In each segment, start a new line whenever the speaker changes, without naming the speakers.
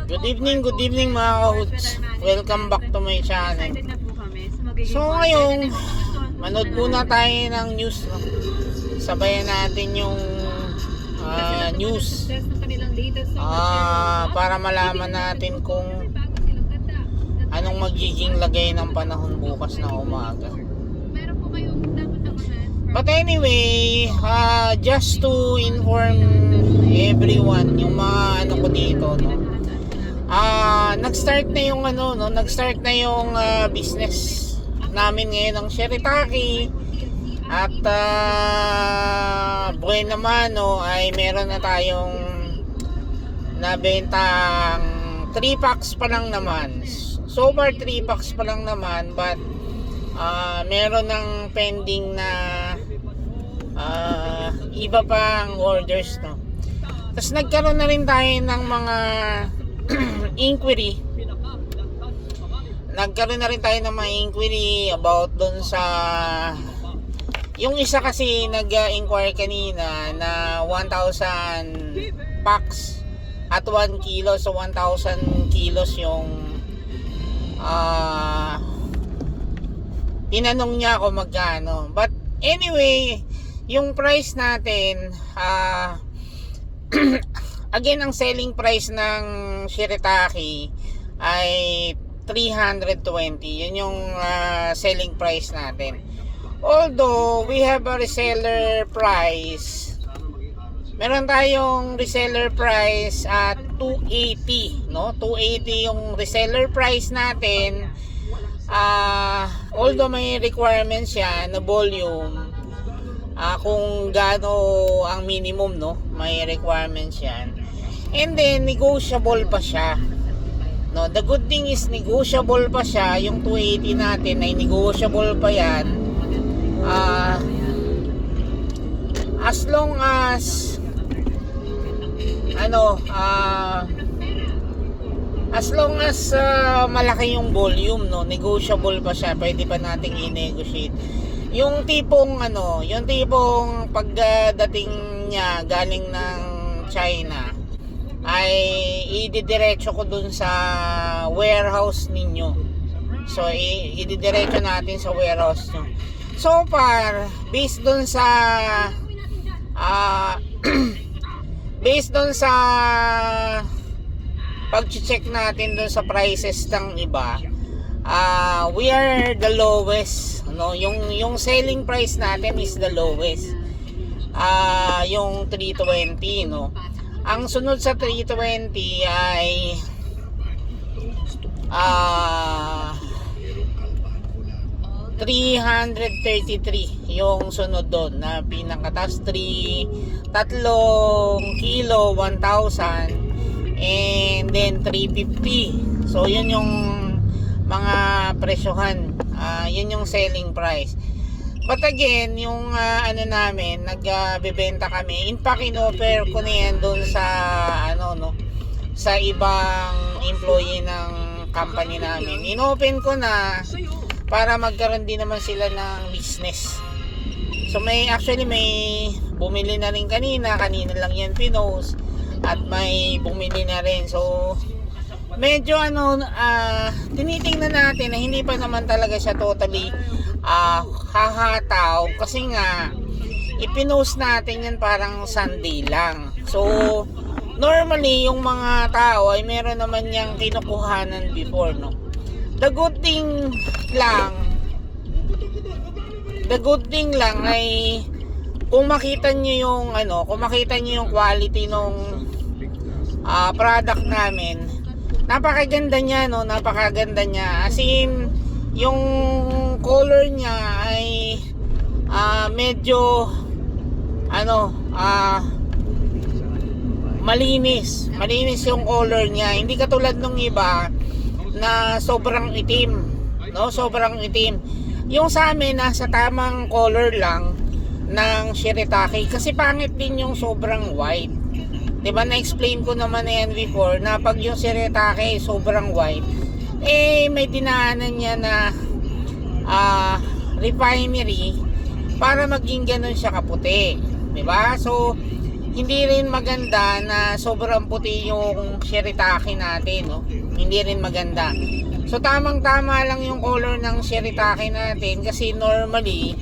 Good evening mga kahuts. Welcome back to my channel. So ngayon, manood muna tayo ng news, no? Sabayan natin yung news para malaman natin kung anong magiging lagay ng panahon bukas na umaga. But anyway, just to inform everyone, yung mga ano ko dito, no? Nag-start na yung nag-start na yung business namin ngayon ng Shirataki. At buwan naman, no, ay meron na tayong nabentang 3 packs pa lang naman. So far 3 packs pa lang naman, but meron ng pending na iba pang orders, no. Tapos nagkaroon na rin tayo ng mga inquiry. Nagkaroon na rin tayo ng mga inquiry about doon sa yung isa kasi nag-inquire kanina na 1,000 packs at 1 kilo, so 1,000 kilos yung tinanong niya ako magkano. But anyway, yung price natin, again, ang selling price ng Shirataki ay 320. Yun yung selling price natin. Although we have a reseller price, meron tayong reseller price at 280, no? 280 yung reseller price natin. Although may requirements siya na volume, kung gaano ang minimum, no, may requirements yan. And then negotiable pa siya, no. The good thing is negotiable pa siya. Yung 280 natin ay negotiable pa yan, as long as malaki yung volume, no, negotiable pa siya. Pwede pa nating i-negotiate. Yung tipong pagdating niya galing ng China ay ididiretso ko dun sa warehouse ninyo. So ididiretso natin sa warehouse nyo. So far, based dun sa pag-check natin dun sa prices ng iba, we are the lowest, no. Yung selling price natin is the lowest, yung 320, no. Ang sunod sa 320 ay 333 yung sunod doon na pinakataas. 3 kilo 1,000, and then 350. So yun yung mga presyohan, yun yung selling price. But again, yung namin, nagbebenta kami. In fact, in-offer ko na yan doon sa sa ibang employee ng company namin. In-open ko na para magkaroon din naman sila ng business. So may bumili na rin kanina lang yan pinost, at may bumili na rin. So medyo tinitingnan natin na hindi pa naman talaga siya totally hahataw, kasi nga ipinost natin yan parang Sunday lang. So normally yung mga tao ay meron naman yang kinukuhanan before, no. The good thing lang ay kung makita niyo yung quality ng product namin, napakaganda niya, no. Napakaganda niya, as in yung color niya ay medyo malinis yung color niya. Hindi katulad nung iba na sobrang itim, no, sobrang itim. Yung sa amin nasa tamang color lang ng Shirataki, kasi pangit din yung sobrang white. 'Di ba, na-explain ko naman na yan before, na pag yung Shirataki sobrang white, may dinaanan niya na refinery para maging ganun siya kaputi, 'di ba? So hindi rin maganda na sobrang puti yung shirataki natin, no? Hindi rin maganda. So tamang-tama lang yung color ng shirataki natin kasi normally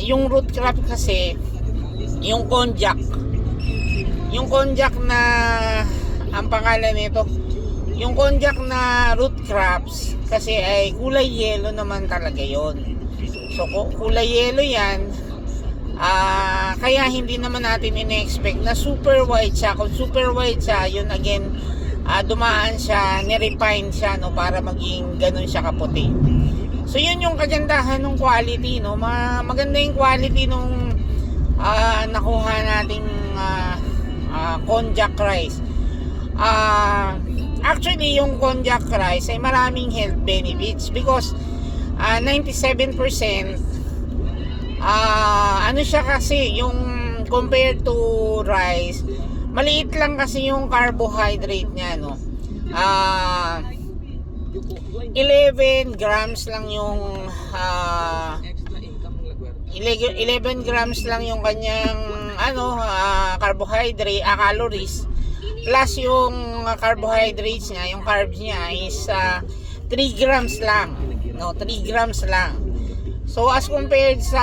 yung root crop kasi yung konjac na ang pangalan nito, yung konjac na root crops kasi ay kulay yellow naman talaga yon. So kulay yellow yan, kaya hindi naman natin in-expect na super white siya. Kung super white siya, yun again, dumaan siya, nirefine siya, no, para maging ganun siya kaputi. So yun yung kagandahan ng quality, no. Maganda yung quality nung nakuha nating konjac rice. Actually yung konjac rice ay maraming health benefits because 97% ano siya kasi, yung compared to rice, maliit lang kasi yung carbohydrate niya, no. 11 grams lang yung 11 grams lang yung kanyang carbohydrate, calories, plus yung carbohydrates niya, yung carbs niya is 3 grams lang, no, 3 grams lang. So as compared sa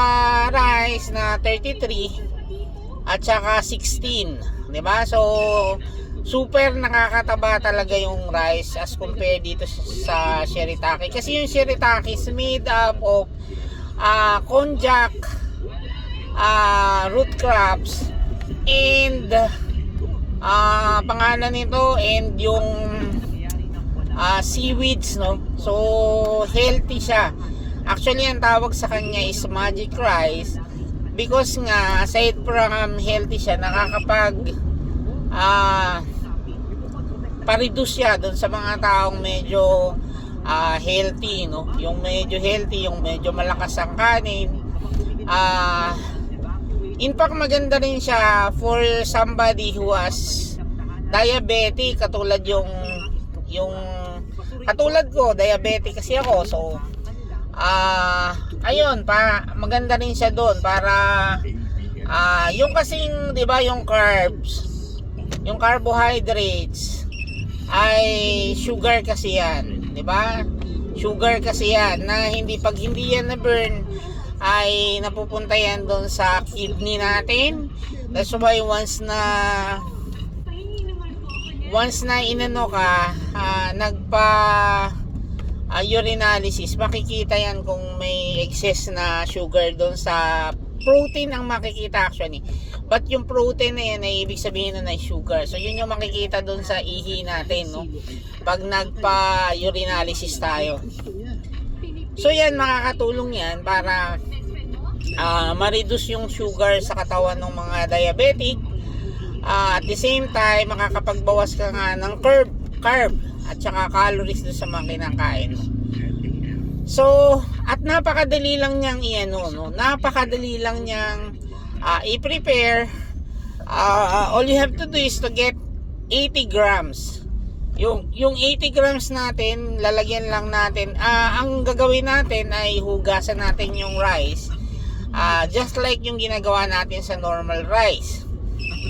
rice na 33 at saka 16, 'di ba? So super nakakataba talaga yung rice as compared dito sa shirataki. Kasi yung shirataki is made up of konjac, root crops, and pangalan nito, and yung seaweeds, no? So healthy siya. Actually, ang tawag sa kanya is magic rice because nga, aside from healthy siya, nakakapag pa-reduce siya doon sa mga taong medyo healthy, no? Yung medyo healthy, yung medyo malakas ang kanin. In fact, maganda rin siya for somebody who has diabetic, katulad yung katulad ko, diabetic kasi ako. So ayun, maganda rin siya doon para yung kasing, 'di ba, yung carbs, yung carbohydrates ay sugar kasi yan, 'di ba? Sugar kasi yan na pag hindi yan na burn ay napupunta yan doon sa kidney natin. That's why once na inano ka, urinalysis, makikita yan kung may excess na sugar doon sa protein ang makikita actually. But yung protein na yan ay ibig sabihin na sugar. So yun yung makikita doon sa ihi natin, no? Pag nagpa-urinalysis tayo. So yan, makakatulong yan para ma-reduce yung sugar sa katawan ng mga diabetic. At the same time, makakapagbawas ka nga ng carb at saka calories doon sa mga kinakain mo. So, at napakadali lang niyang napakadali lang niyang i-prepare. All you have to do is to get 80 grams. Yung 80 grams natin, lalagyan lang natin, ang gagawin natin ay hugasan natin yung rice, just like yung ginagawa natin sa normal rice,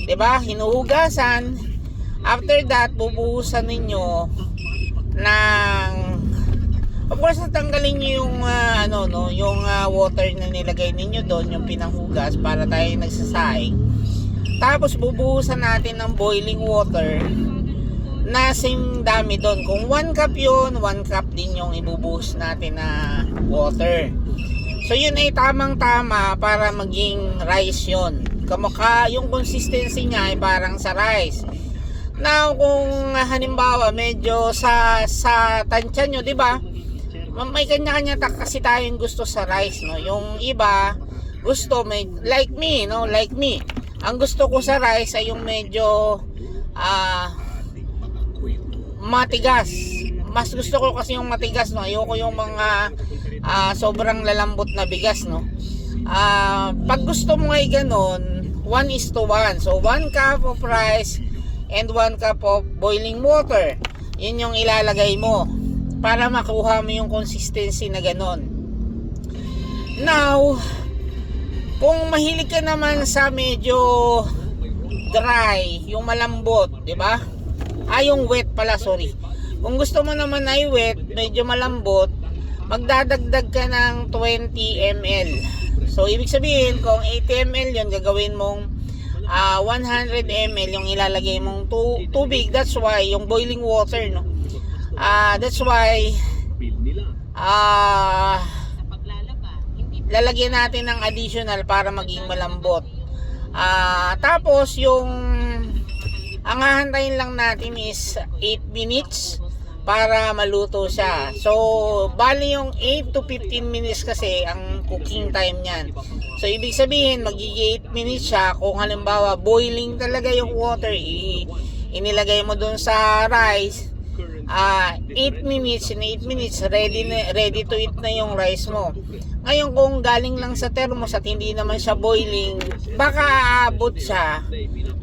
'di ba? Hinuhugasan. After that, bubuhusan ninyo ng, of course, natanggalin nyo yung yung water na nilagay ninyo doon, yung pinanghugas para tayo nagsasaing. Tapos bubuhusan natin ng boiling water na same dami doon. Kung 1 cup yun, 1 cup din yung ibubuhos natin na water. So yun ay tamang-tama para maging rice yun. Kamukha yung consistency niya ay parang sa rice. Now, kung halimbawa medyo sa tansya nyo, 'di ba? May kanya-kanya kasi tayong gusto sa rice, no? Yung iba gusto like me. Ang gusto ko sa rice ay yung medyo matigas. Mas gusto ko kasi yung matigas, no? Ayoko yung mga sobrang lalambot na bigas, no? Pag gusto mo ay ganun, 1:1. So 1 cup of rice and 1 cup of boiling water. Yun yung ilalagay mo para makuha mo yung consistency na ganon. Now, kung mahilig ka naman sa medyo dry, yung malambot, di ba? Yung wet pala, sorry. Kung gusto mo naman ay wet, medyo malambot, magdadagdag ka ng 20 ml. So, ibig sabihin, kung 80 ml yun, gagawin mong 100 ml yung ilalagay mong tubig. That's why, yung boiling water, no? That's why, lalagyan natin ng additional para maging malambot. Tapos, ang hahantayin lang natin is 8 minutes para maluto siya. So, bali yung 8 to 15 minutes kasi ang cooking time niyan. So, ibig sabihin, magiging 8 minutes siya. Kung halimbawa, boiling talaga yung water, inilagay mo dun sa rice, 8 minutes, in 8 minutes, ready to eat na yung rice mo. Ngayon, kung galing lang sa thermos at hindi naman siya boiling, baka aabot siya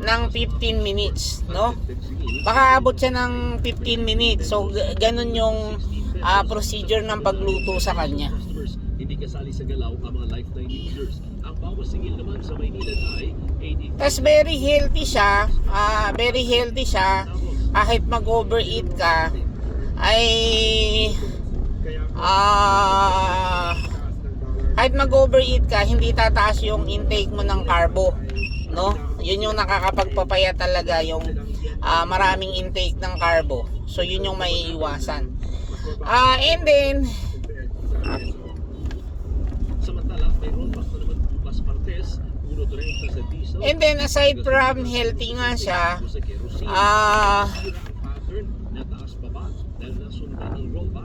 ng 15 minutes, no? Baka aabot siya ng 15 minutes. So, ganun yung procedure ng pagluto sa kanya.
Hindi kasali sa galaw ang mga lifetime users. Ang bawat singil naman sa Maynila ay 80.
Tapos very healthy siya. Very healthy siya. Kahit mag-overeat ka, ay kahit mag-overeat ka, hindi tataas yung intake mo ng carbo, no? Yun yung nakakapagpapaya talaga, yung maraming intake ng carbo. So yun yung maiiwasan. And then
Samantala, may rollback na naman bukas Martes, 1.30 sa diesel.
and then aside from healthy nga siya,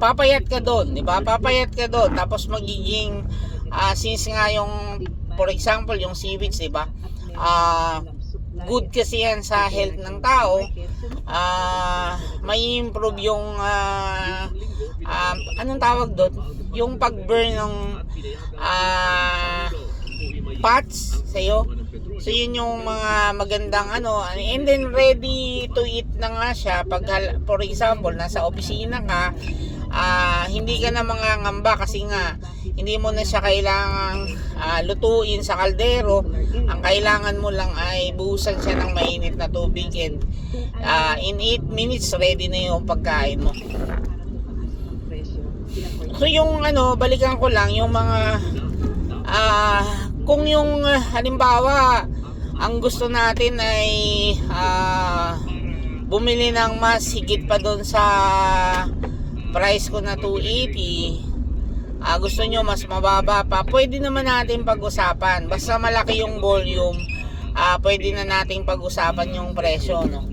papayat ka doon, di ba? Papayat ka doon, tapos magiging since nga yung, for example, yung seaweeds, di ba? Good kasi yan sa health ng tao. May improve yung anong tawag doon? Yung pag-burn ng fats sa'yo. So yun yung mga magandang and then ready to eat na nga siya pag, for example, nasa opisina ka, hindi ka na mangangamba kasi nga hindi mo na siya kailangang lutuin sa kaldero. Ang kailangan mo lang ay buhusan siya ng mainit na tubig, and in 8 minutes ready na yung pagkain mo. So yung balikan ko lang yung mga kung yung halimbawa ang gusto natin ay bumili ng mas higit pa doon sa price ko na 280, gusto nyo mas mababa pa, pwede naman natin pag-usapan. Basta malaki yung volume, pwede na nating pag-usapan yung presyo, no?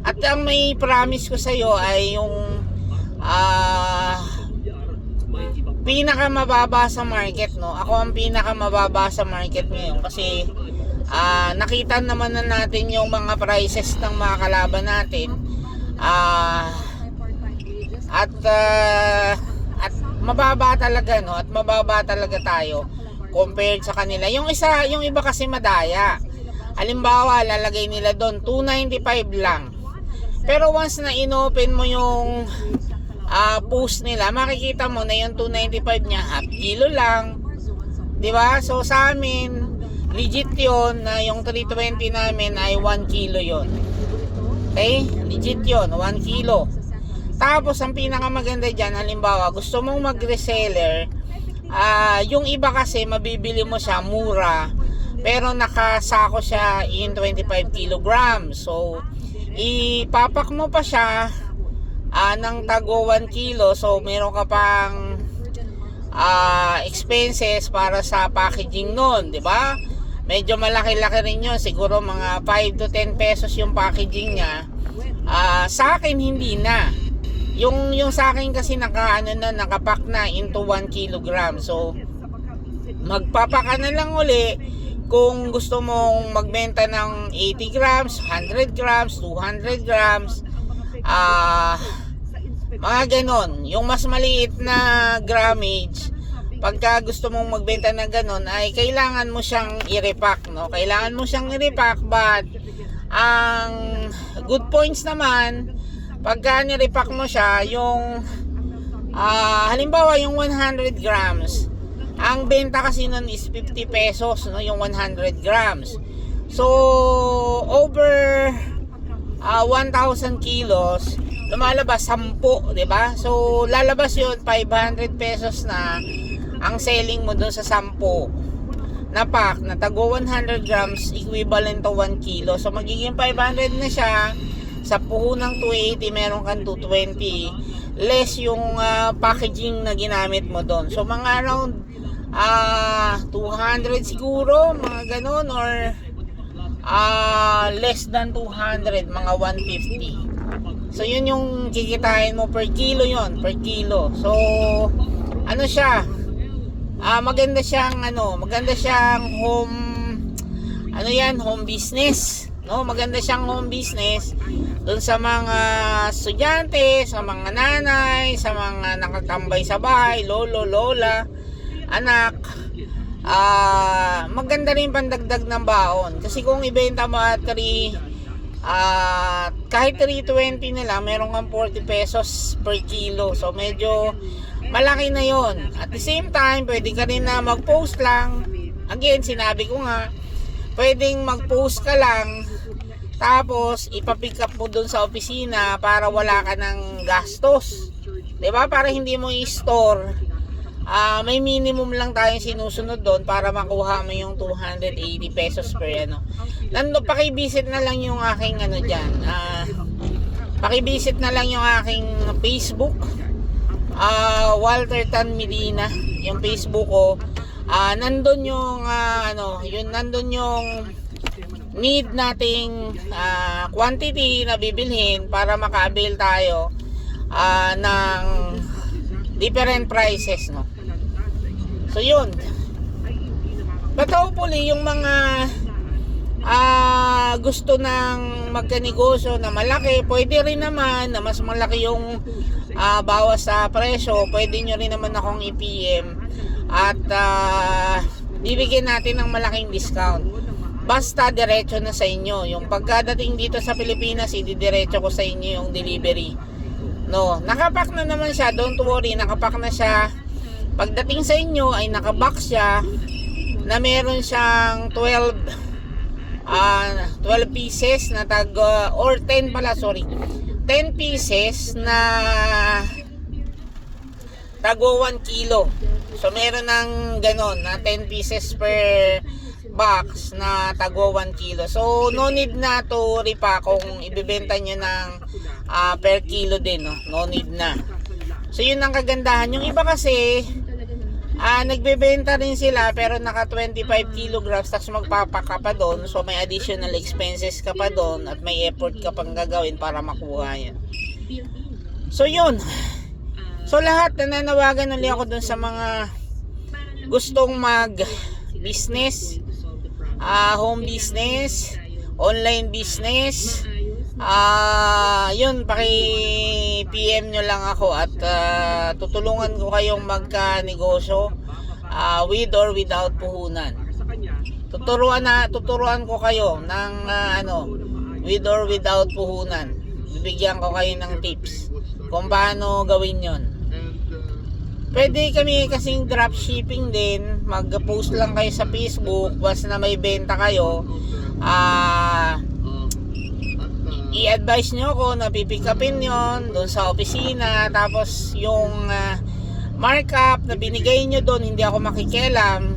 At ang may promise ko sa iyo ay yung pinakamababa sa market, no? Ako ang pinakamababa sa market ngayon kasi nakita naman na natin yung mga prices ng mga kalaban natin, at mababa talaga, no? At mababa talaga tayo compared sa kanila. Yung iba kasi madaya. Halimbawa, lalagay nila doon 295 lang. Pero once na inopen mo yung post nila, makikita mo na yung 295 niya half kilo lang, di ba? So sa amin legit yon na yung 320 namin ay 1 kilo yon. Okay, legit yon, 1 kilo. Tapos ang pinakamaganda dyan, halimbawa gusto mong mag-reseller, yung iba kasi mabibili mo siya mura pero nakasako siya in 25 kilograms. So ipapak mo pa siya ng tago 1 kilo, so meron ka pang expenses para sa packaging nun, di ba? Medyo malaki-laki rin yun, siguro mga 5 to 10 pesos yung packaging niya. Sa akin hindi na. Yung sa akin kasi nakapack na into 1 kilogram. So magpapaka na lang uli kung gusto mong magbenta ng 80 grams, 100 grams, 200 grams, mga ganon. Yung mas maliit na grammage, pagka gusto mong magbenta ng ganon, ay kailangan mo siyang i-repack, no? Kailangan mo siyang i-repack, but ang good points naman, pagka ni-repack mo siya, yung halimbawa yung 100 grams, ang benta kasi nun is 50 pesos, no? Yung 100 grams. So over 1,000 kilos, lumalabas 10, 'di ba? So lalabas 'yun 500 pesos na ang selling mo doon sa 10 na pack na tago 100 grams equivalent to 1 kilo. So magiging 500 na siya. Sa puhunang 280 meron kang 220 less yung packaging na ginamit mo doon. So mga around 200 siguro, mga ganun, or less than 200, mga 150. So yun yung kikitain mo per kilo, yon per kilo. So ano siya, maganda siyang home business, no? Maganda siyang home business doon sa mga estudyante, sa mga nanay, sa mga nakatambay sa bahay, lolo, lola, anak. Maganda rin pandagdag ng baon, kasi kung ibenta mo at kahit 320 na lang, meron kang 40 pesos per kilo. So medyo malaki na yon. At the same time, pwede ka rin na mag-post lang. Again, sinabi ko nga, pwedeng mag-post ka lang, tapos ipapick up mo dun sa opisina para wala ka ng gastos, 'di ba? Para hindi mo i-store. May minimum lang tayong sinusunod doon para makuha mo yung 280 pesos per ano. Paki-visit na lang yung aking diyan. Paki-visit na lang yung aking Facebook. Walter Tan Medina, yung Facebook ko. Nandun yung nandun yung need nating quantity na bibilhin para maka-avail tayo ng different prices, no? So yun. But hopefully yung mga gusto ng magkanegosyo na malaki, pwede rin naman na mas malaki yung bawas sa presyo, pwede nyo rin naman akong i-PM at bibigyan natin ng malaking discount. Basta diretso na sa inyo. Yung pagkadating dito sa Pilipinas, ididiretso ko sa inyo yung delivery. No, nakapack na naman siya, don't worry, nakapack na siya. Pagdating sa inyo ay nakabox siya na meron siyang 12 pieces na or 10 pala, sorry. 10 pieces na tago 1 kilo. So meron ng ganon na 10 pieces per box na tago 1 kilo. So no need na to repack kung ibebenta nyo ng per kilo din, no? No need na. So yun ang kagandahan. Yung iba kasi nagbebenta rin sila pero naka 25 kilograms tapos magpapaka pa doon. So may additional expenses ka pa doon at may effort ka pang gagawin para makuha yan. So yun. So lahat, nananawagan ulit ako doon sa mga gustong mag business, home business, online business. Yun, paki-PM nyo lang ako at tutulungan ko kayong magka-negosyo with or without puhunan. Tuturuan ko kayo ng with or without puhunan. Bibigyan ko kayo ng tips kung paano gawin yon. Pwede kami kasing dropshipping din. Mag-post lang kayo sa Facebook basta na may benta kayo. I-advise nyo ako na pipick upin yon doon sa opisina. Tapos yung markup na binigay nyo doon, hindi ako makikialam.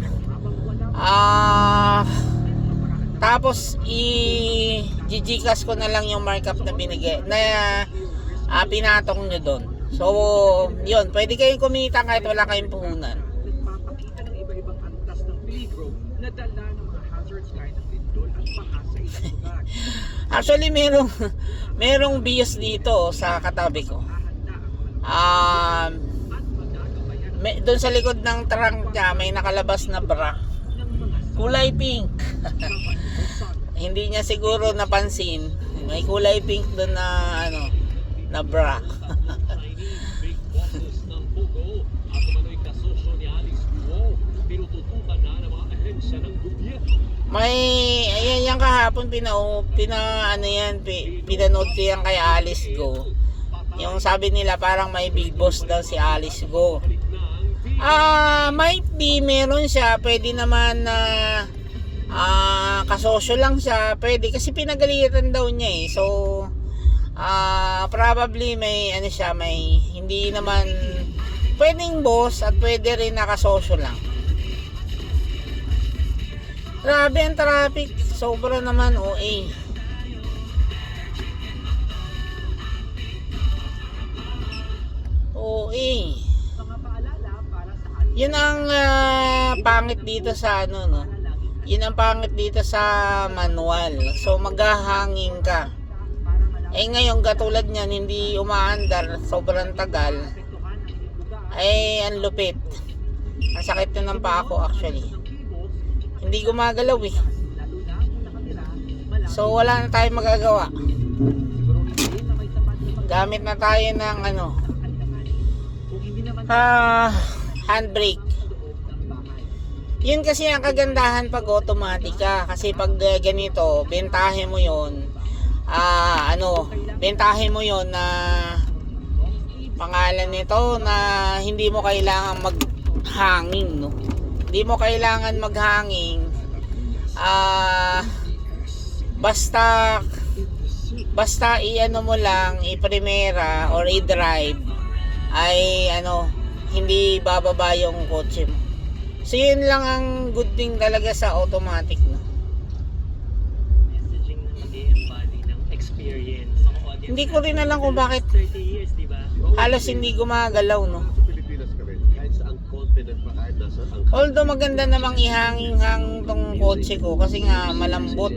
Tapos i-gcash ko na lang yung markup na binigay na pinatong nyo doon. So yun, pwede kayong kumita kahit wala kayong puhunan.
Nagpapakita ng iba-ibang antas ng peligro na dala ng mga hazards gaya ng lindol at baha sa ilang lugar.
Actually merong bios dito sa katabi ko. Doon sa likod ng trunk niya may nakalabas na bra. Kulay pink. Hindi niya siguro napansin. May kulay pink doon na na bra. May ayan yan kahapon pinanood ko yan kay Alice Go. Yung sabi nila parang may big boss daw si Alice Go. Might be meron siya, pwede naman na kasosyo lang siya, pwede kasi pinagalitan daw niya eh. So probably may ano siya, may hindi naman pwedeng boss at pwede rin nakasosyo lang. Grabe ang traffic, sobra naman OA. OA.
Mga paalala para sa ating
Yun ang pangit dito sa ano no. Yun ang pangit dito sa manual. So maghahangin ka. Eh ngayon katulad niyan hindi umaandar, sobrang tagal. Ay ang lupit. Ang sakit na ng paa ko actually. Hindi gumagalaw eh. So wala na tayong magagawa. Gamit na tayo ng ano handbrake. Yun kasi ang kagandahan pag automatic ka. Kasi pag ganito, bentahe mo yun. Bentahe mo yun na pangalan nito na hindi mo kailangan maghanging, no? Hindi mo kailangan maghanging. Basta i-ano mo lang, i-primera or i-drive ay hindi bababa yung kotse mo. So yun lang ang good thing talaga sa automatic, no?
Messaging na mag-i-embody ng experience.
Hindi ko rin alam kung bakit
30 years, di ba?
halos hindi gumagalaw, no?
Sa Pilipinas kami, kahit sa ang confident pa kahit nasa ang
Although maganda namang ihanging-hang tong kotse ko kasi nga malambot.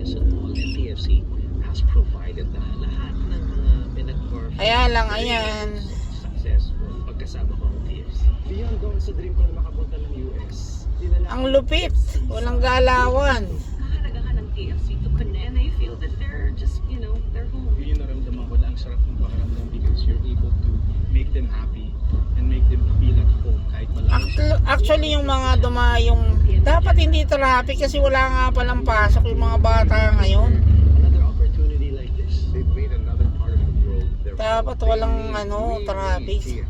TFC has provided na lahat ng mga pinag-perform
Kaya lang, ayan.
successful pagkasama ko ang TFC.
beyond doon sa dream ko na makapunta ng US. Dinala
Ang lupit. Walang galawan.
Nakaragahan ng TFC to connect and they feel that they're just, they're home.
yun yung naramdaman ko na ang sarap ng pakiramdam because you're able to make them happy and make them feel at home kahit malayo.
Actually, yung mga yung dapat hindi traffic kasi wala nga palang pasok yung mga bata ngayon.
Another opportunity like this. They've made another part of the world.
Dapat walang traffic.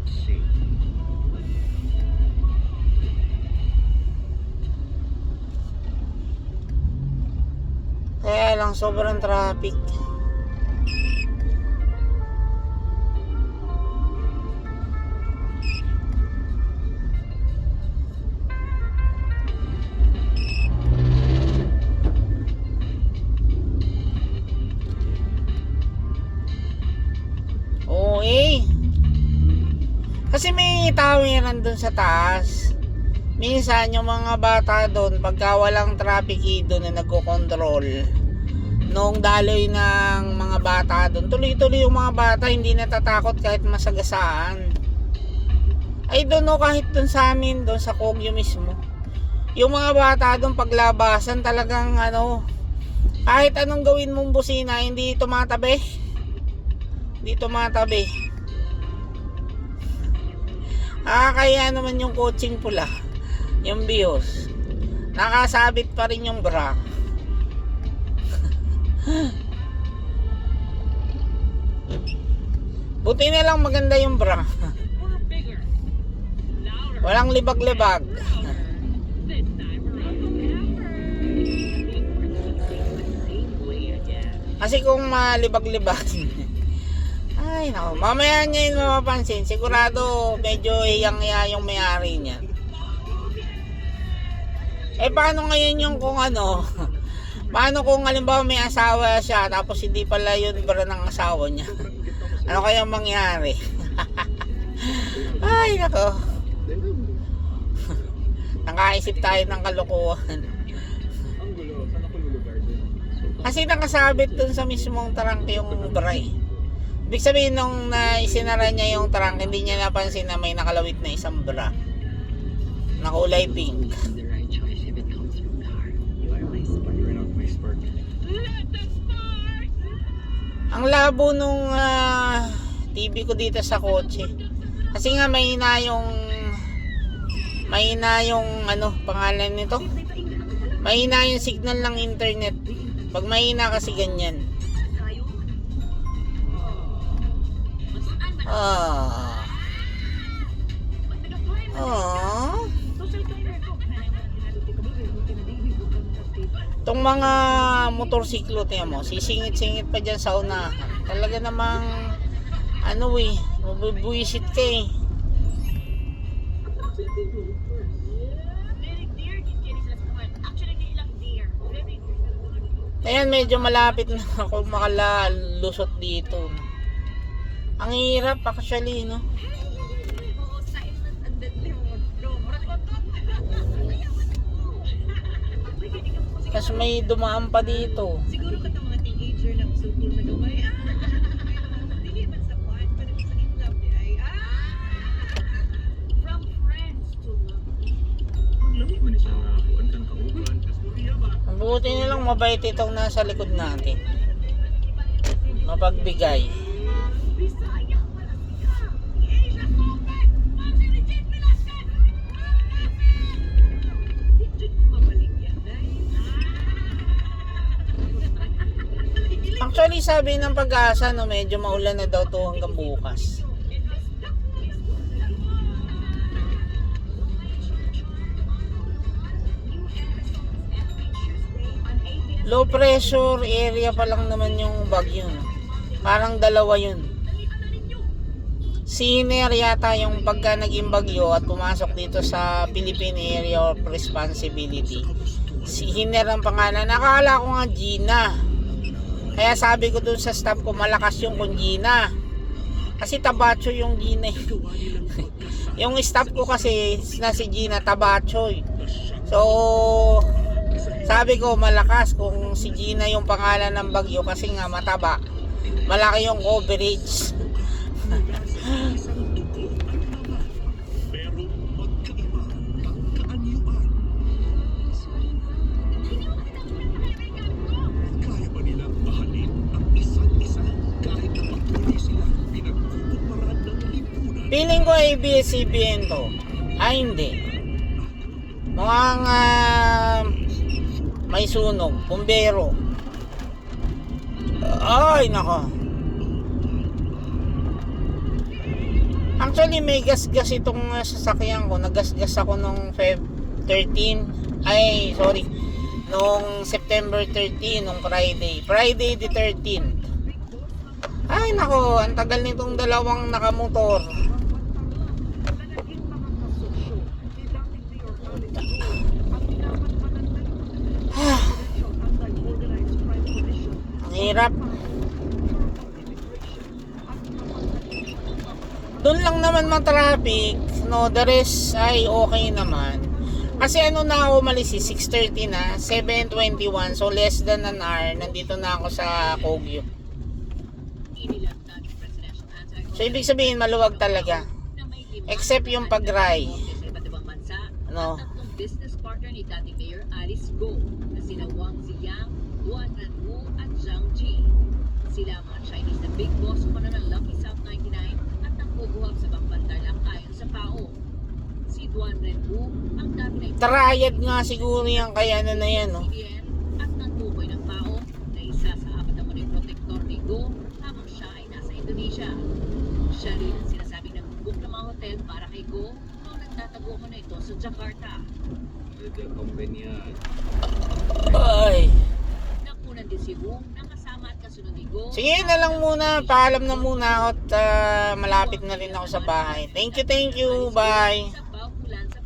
Kaya lang sobrang traffic. Oo kasi may tawiran dun sa taas. Minsan yung mga bata doon pagka walang traffic doon na nagko-control nung daloy ng mga bata doon, tuloy-tuloy yung mga bata, hindi natatakot kahit masagasaan. I don't know, kahit doon sa amin doon sa Kogyo mismo, yung mga bata doon paglabasan talagang kahit anong gawin mong busina hindi tumatabi. Kaya naman yung coaching pula, yung Vios, nakasabit pa rin yung bra. Buti na lang maganda yung bra.
We're bigger, louder,
Walang libag-libag.
this time around forever.
Same way again.
Kasi kung malibag-libag ay nako, mamaya niya yung mapapansin. Sigurado medyo hiyang-hiya yung may-ari niya. Paano ngayon yung kung paano kung halimbawa may asawa siya tapos hindi pala yun bra ng asawa niya? Ano kaya mangyari? Ay nako, nakaisip tayo ng kalokohan.
Ang gulo, saan ako lulugar din?
Kasi nakasabit dun sa mismong trunk yung bray. Ibig sabihin nung isinara niya yung trunk, hindi niya napansin na may nakalawit na isang bra na kulay pink.
The right choice if it comes from the heart. You are my spark.
You're not my spark.
Let the sparks
Ang labo nung TV ko dito sa kotse. Kasi nga mahina yung pangalan nito. Mahina yung signal ng internet. Pag mahina kasi ganyan. Itong mga motorsiklo, tingnan mo, sisingit-singit pa dyan sa unahan. Talaga namang, ano mabubuisit ka eh. Ayan, medyo malapit na ako makalusot dito. Ang hirap actually, no? Kasi may dumaan pa dito.
Siguro ka mga teenager na sukul na gaway. Dili man sa point, pero sa in-love di ay. From friends to love.
Lami man siya kuan kang kauban kas Korea ba.
Mabuti nilang mabait itong nasa likod natin. Mapagbigay.
Bisaya pala siya. Asia Sophie! Pati ni Jane Velasquez! Dito mabalik yan, dahil.
Actually, sabi ng Pag-asa, no, medyo maulan na daw to hanggang bukas. Low pressure area pa lang naman yung bagyo, no? Parang dalawa yun. Senior yata yung pagka naging bagyo at pumasok dito sa Philippine Area of Responsibility. Si Hiner ang pangalan. Nakakala ko nga Gina. Kaya sabi ko dun sa staff ko, malakas yung kung Gina. Kasi Tabacho yung Gina. Yung staff ko kasi na si Gina Tabacho. So, sabi ko malakas kung si Gina yung pangalan ng bagyo kasi nga mataba. Malaki yung coverage.
Kaya ba nilang mahalin ang isa't isa kahit na patuloy sila pinagkukumparan ng lipunan?
Feeling ko ABS-CBN to. Ay hindi. Mukhang may sunog. Bumbero. Ay nako. Actually may gas-gas itong sasakyan ko. Nagasgas ako nung Feb 13. Ay sorry. Nung September 13. Nung Friday the 13th. Ay nako. Ang tagal nitong dalawang nakamotor. Ang hirap. Doon lang naman traffic, no, the rest ay okay naman. Kasi ano na ako umalis 6:30 na, 7:21, so less than an hour nandito na ako sa Kogyo. So ibig sabihin maluwag talaga. Except yung pag-ray. Ano?
Tatlong business partner ni dating Mayor Alice Go na sina Wang Ziyang, Guan Renwu at Zhang Ji. Sila mga Chinese na big boss umano ng Lucky South 99 at nangguguhap sa Bangbantar lang ayon sa PAO. Si Guan Renwu ang dati na
Triad nga siguro yan kaya ano na yan, no?
CBN at natukoy ng PAO na isa sa apat na muling protektor ni Go habang siya ay nasa Indonesia. Siya rin ang sinasabing nag-book ng mga hotel para kay Go noong nagtatago ko na ito sa Jakarta.
Ay.
Nakunan din si Wu na kasama at kasunod ni Go.
Sige na lang muna, paalam na muna ako at malapit na rin ako sa bahay. Thank you, bye.